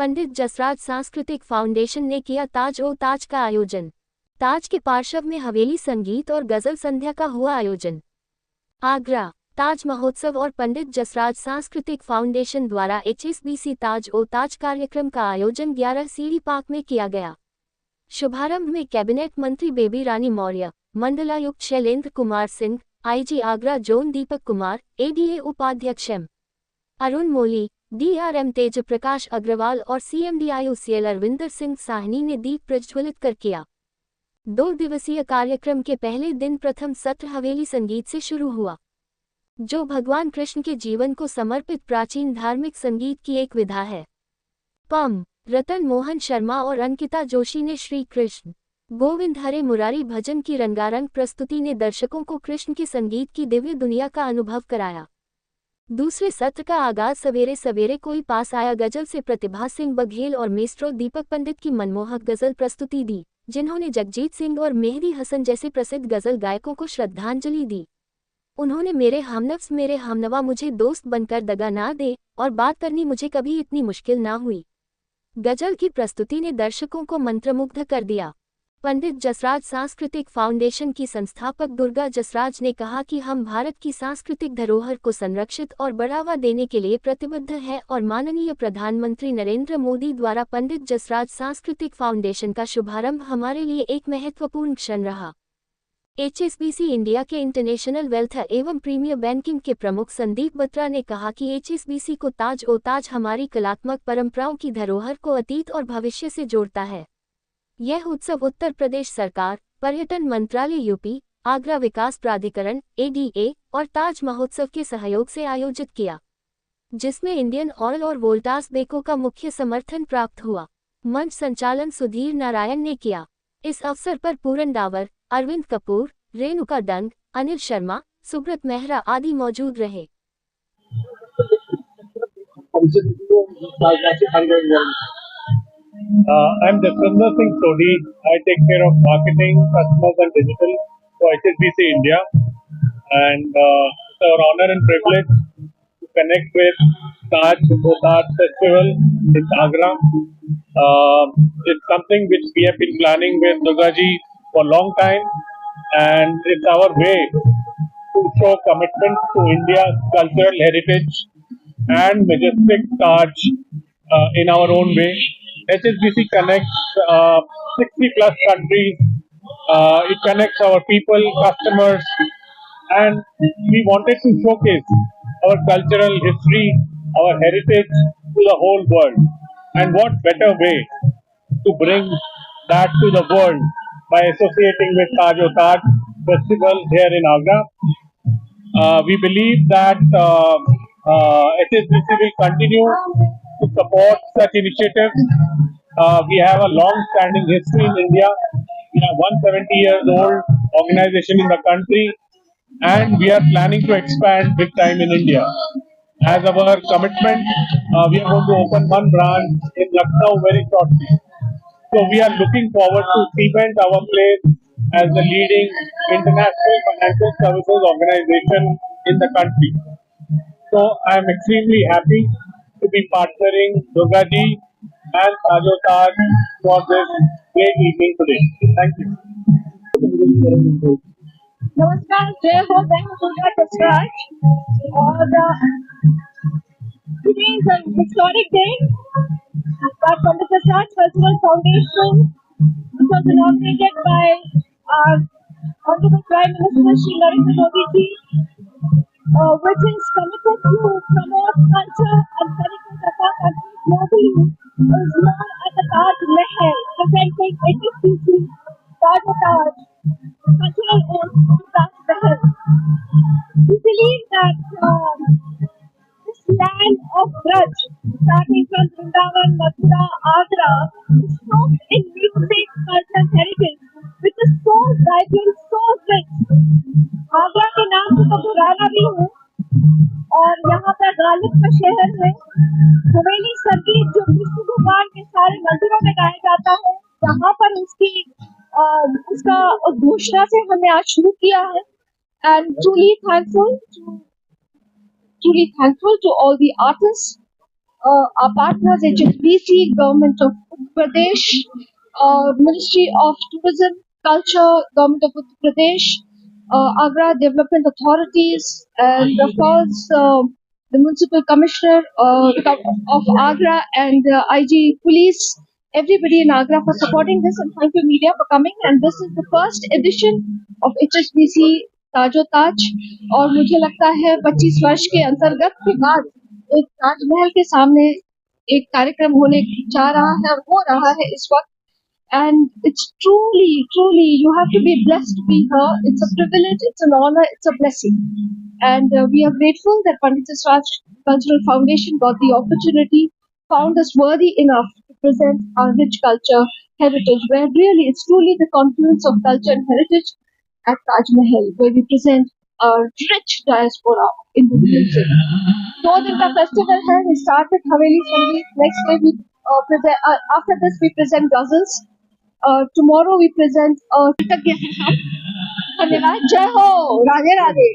पंडित जसराज सांस्कृतिक फाउंडेशन ने किया ताज ओ ताज का आयोजन। ताज के पार्श्व में हवेली संगीत और गजल संध्या का हुआ आयोजन। आगरा ताज महोत्सव और पंडित जसराज सांस्कृतिक फाउंडेशन द्वारा HSBC ताज ओ ताज कार्यक्रम का आयोजन 11 सीढ़ी पार्क में किया गया। शुभारंभ में कैबिनेट मंत्री बेबी रानी मौर्य, मंडलायुक्त Shailendra Kumar Singh, IG Agra zone Deepak Kumar, ADA उपाध्यक्ष M. अरुण मोली, DRM तेज प्रकाश अग्रवाल और CMDIOCL अरविंदर सिंह साहनी ने दीप प्रज्वलित कर किया। 2 दिवसीय कार्यक्रम के पहले दिन प्रथम सत्र हवेली संगीत से शुरू हुआ, जो भगवान कृष्ण के जीवन को समर्पित प्राचीन धार्मिक संगीत की एक विधा है। पम. रतन मोहन शर्मा और अंकिता जोशी ने श्री कृष्ण गोविंद हरे मुरारी भजन की रंगारंग प्रस्तुति ने दर्शकों को कृष्ण के संगीत की दिव्य दुनिया का अनुभव कराया। दूसरे सत्र का आगाज सवेरे सवेरे कोई पास आया गजल से प्रतिभा सिंह बघेल और मेस्ट्रो दीपक पंडित की मनमोहक गजल प्रस्तुति दी, जिन्होंने जगजीत सिंह और मेहदी हसन जैसे प्रसिद्ध गजल गायकों को श्रद्धांजलि दी। उन्होंने मेरे हमनफ्स मेरे हमनवा मुझे दोस्त बनकर दगा ना दे और बात करनी मुझे कभी इतनी मुश्किल ना हुई गजल की प्रस्तुति ने दर्शकों को मंत्रमुग्ध कर दिया। पंडित जसराज सांस्कृतिक फाउंडेशन की संस्थापक दुर्गा जसराज ने कहा कि हम भारत की सांस्कृतिक धरोहर को संरक्षित और बढ़ावा देने के लिए प्रतिबद्ध हैं और माननीय प्रधानमंत्री नरेंद्र मोदी द्वारा पंडित जसराज सांस्कृतिक फाउंडेशन का शुभारंभ हमारे लिए एक महत्वपूर्ण क्षण रहा। HSBC इंडिया के इंटरनेशनल वेल्थ एवं प्रीमियर बैंकिंग के प्रमुख संदीप बत्रा ने कहा कि HSBC को ताज ओ ताज हमारी कलात्मक परंपराओं की धरोहर को अतीत और भविष्य से जोड़ता है। यह उत्सव उत्तर प्रदेश सरकार, पर्यटन मंत्रालय UP, आगरा विकास प्राधिकरण ADA और ताज महोत्सव के सहयोग से आयोजित किया, जिसमें इंडियन ऑयल और वोल्टास बेको का मुख्य समर्थन प्राप्त हुआ। मंच संचालन सुधीर नारायण ने किया। इस अवसर पर पूरन डावर, अरविंद कपूर, रेणुका डंग, अनिल शर्मा, सुब्रत मेहरा आदि मौजूद रहे। I'm Jaswinder Singh Sodhi. I take care of marketing, customers and digital for HSBC India. And it's our honor and privilege to connect with Taj Festival in Agra. It's something which we have been planning with Durga ji for a long time. And it's our way to show commitment to India's cultural heritage and majestic Taj in our own way. HSBC connects 60 plus countries. It connects our people, customers, and we wanted to showcase our cultural history, our heritage to the whole world. And what better way to bring that to the world by associating with Taj o Taj Festival here in Agra. We believe that HSBC will continue to support such initiatives. We have a long-standing history in India. We are 170 years old organization in the country, and we are planning to expand big time in India. As our commitment, we are going to open one branch in Lucknow very shortly. So we are looking forward to cement our place as the leading international financial services organization in the country. So I am extremely happy to be partnering Durga ji and Taj o Taj for this great evening today. Thank you. नमस्कार, जय हो, मैं हूँ दुर्गा जसराज और today is an historic day that Pandit Jasraj Cultural Foundation, which was inaugurated by our Honorable Prime Minister Shri Narendra Modi ji, which is committed to promote culture and heritage of our country globally, is known as the Taj Mahal, presenting HSBC Taj o Taj cultural own Taj Mahal. We believe that this land of Braj, starting from Vrindavan, Mathura, Agra, is soaked in music, culture and heritage, which is so vibrant, so rich. Agra के नाम से तो पुराना भी हूँ और यहाँ पर गालिब का शहर है। हवेली संगीत जो विष्णु भगवान के सारे मंदिरों में गाया जाता है, यहाँ पर उसका घोषणा से हमने आज शुरू किया है। And truly thankful to all the artists our partners, HSBC, Government of Uttar Pradesh, Ministry of Tourism, Culture, Government of Uttar Pradesh, Agra Development Authorities, and of course the Municipal Commissioner of Agra and IG Police. Everybody in Agra for supporting this, and thank you media for coming. And this is the first edition of HSBC ताजो ताज, और मुझे लगता है 25 वर्ष के अंतर्गत के बाद एक ताजमहल के सामने एक कार्यक्रम होने जा रहा है, हो रहा है इस वक्त. And it's truly, you have to be blessed to be here. It's a privilege, it's an honor, it's a blessing. And we are grateful that Pandit Jasraj Cultural Foundation got the opportunity, found us worthy enough to present our rich culture heritage, where really it's truly the confluence of culture and heritage at Taj Mahal, where we present our rich diaspora in the music. 2 दिन का festival है. We start with Haveli Sangeet. Next day we after this we present ghazals. Tomorrow we present कृतज्ञ हैं हम. धन्यवाद. जय हो. राधे राधे.